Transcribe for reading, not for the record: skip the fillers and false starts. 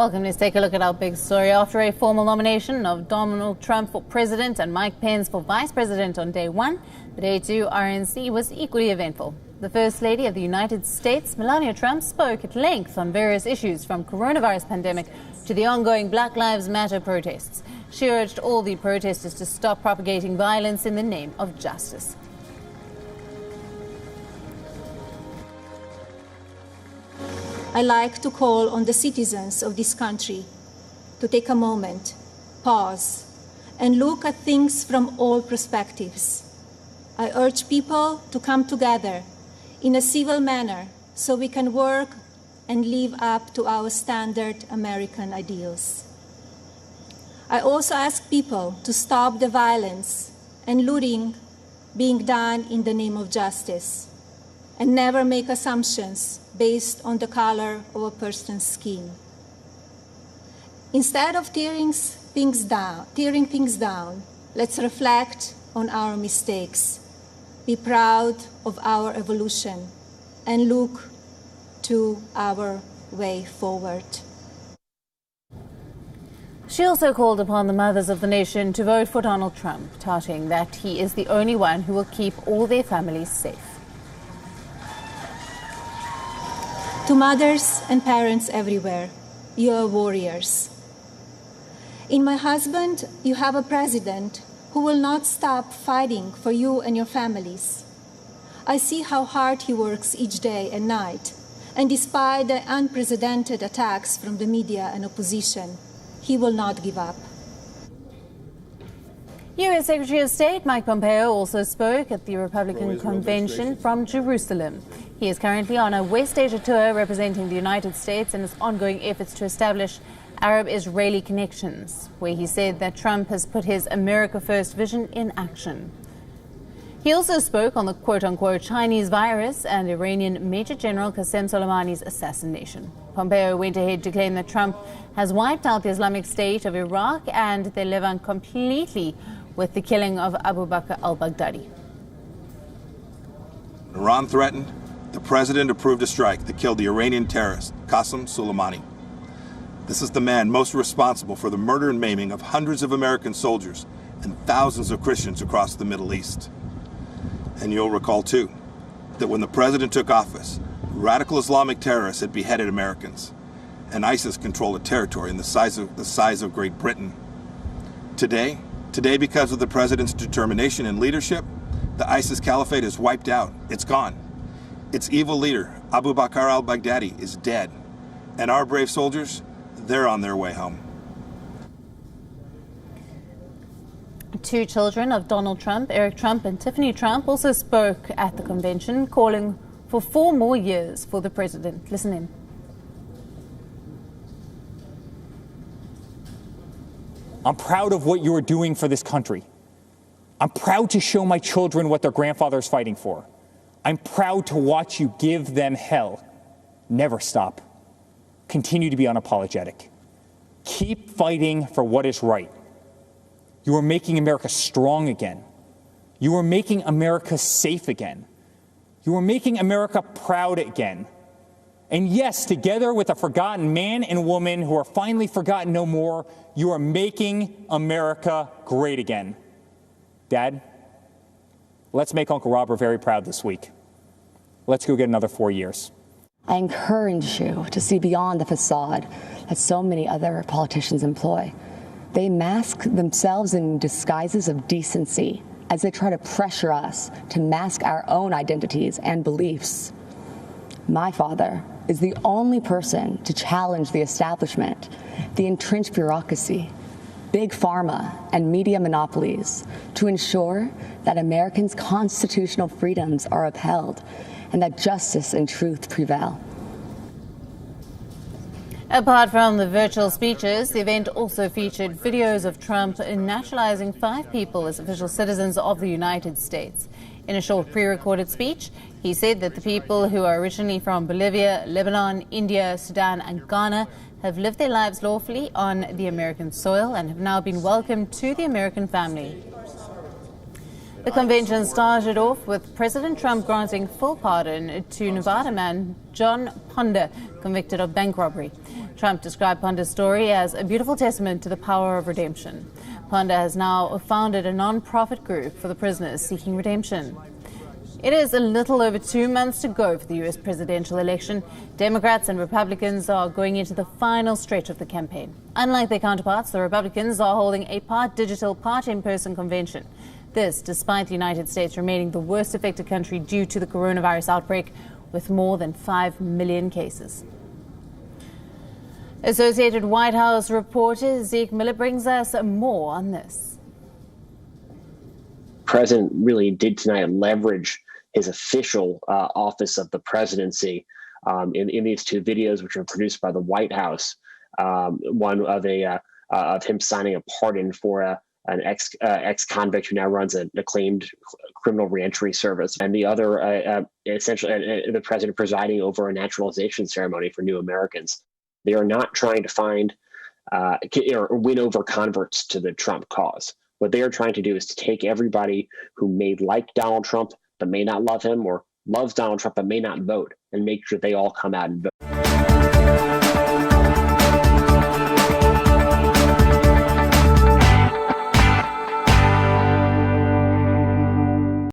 Welcome. Let's take a look at our big story. After a formal nomination of Donald Trump for president and Mike Pence for vice president on day one, the day two RNC was equally eventful. The First Lady of the United States, Melania Trump, spoke at length on various issues from coronavirus pandemic to the ongoing Black Lives Matter protests. She urged all the protesters to stop propagating violence in the name of justice. I like to call on the citizens of this country to take a moment, pause, and look at things from all perspectives. I urge people to come together in a civil manner so we can work and live up to our standard American ideals. I also ask people to stop the violence and looting being done in the name of justice, and never make assumptions based on the color of a person's skin. Instead of tearing things down, let's reflect on our mistakes, be proud of our evolution, and look to our way forward. She also called upon the mothers of the nation to vote for Donald Trump, touting that he is the only one who will keep all their families safe. To mothers and parents everywhere, you are warriors. In my husband, you have a president who will not stop fighting for you and your families. I see how hard he works each day and night, and despite the unprecedented attacks from the media and opposition, he will not give up. U.S. Secretary of State Mike Pompeo also spoke at the Republican convention from Jerusalem. He is currently on a West Asia tour representing the United States in his ongoing efforts to establish Arab-Israeli connections, where he said that Trump has put his America First vision in action. He also spoke on the quote-unquote Chinese virus and Iranian Major General Qasem Soleimani's assassination. Pompeo went ahead to claim that Trump has wiped out the Islamic State of Iraq and the Levant completely with the killing of Abu Bakr al-Baghdadi. Iran threatened. The president approved a strike that killed the Iranian terrorist, Qasem Soleimani. This is the man most responsible for the murder and maiming of hundreds of American soldiers and thousands of Christians across the Middle East. And you'll recall, too, that when the president took office, radical Islamic terrorists had beheaded Americans, and ISIS controlled a territory in the size of Great Britain. Today, because of the president's determination and leadership, the ISIS caliphate is wiped out. It's gone. Its evil leader, Abu Bakr al-Baghdadi, is dead. And our brave soldiers, they're on their way home. Two children of Donald Trump, Eric Trump and Tiffany Trump, also spoke at the convention, calling for 4 more years for the president. Listen in. I'm proud of what you are doing for this country. I'm proud to show my children what their grandfather is fighting for. I'm proud to watch you give them hell. Never stop. Continue to be unapologetic. Keep fighting for what is right. You are making America strong again. You are making America safe again. You are making America proud again. And yes, together with a forgotten man and woman who are finally forgotten no more, you are making America great again. Dad, let's make Uncle Robert very proud this week. Let's go get another 4 years. I encourage you to see beyond the facade that so many other politicians employ. They mask themselves in disguises of decency as they try to pressure us to mask our own identities and beliefs. My father is the only person to challenge the establishment, the entrenched bureaucracy, big pharma, and media monopolies to ensure that Americans' constitutional freedoms are upheld and that justice and truth prevail. Apart from the virtual speeches, the event also featured videos of Trump naturalizing 5 people as official citizens of the United States. In a short pre-recorded speech, he said that the people who are originally from Bolivia, Lebanon, India, Sudan and Ghana have lived their lives lawfully on the American soil and have now been welcomed to the American family. The convention started off with President Trump granting full pardon to Nevada man John Ponder, convicted of bank robbery. Trump described Ponda's story as a beautiful testament to the power of redemption. Ponda has now founded a non-profit group for the prisoners seeking redemption. It is a little over 2 months to go for the U.S. presidential election. Democrats and Republicans are going into the final stretch of the campaign. Unlike their counterparts, the Republicans are holding a part digital, part in-person convention. This despite the United States remaining the worst affected country due to the coronavirus outbreak, with more than 5 million cases. Associated White House reporter Zeke Miller brings us more on this. The president really did tonight leverage his official office of the presidency in these two videos, which were produced by the White House. One of him signing a pardon for an ex-convict who now runs an acclaimed criminal reentry service, and the other essentially the president presiding over a naturalization ceremony for new Americans. They are not trying to find or win over converts to the Trump cause. What they are trying to do is to take everybody who may like Donald Trump but may not love him, or loves Donald Trump but may not vote, and make sure they all come out and vote.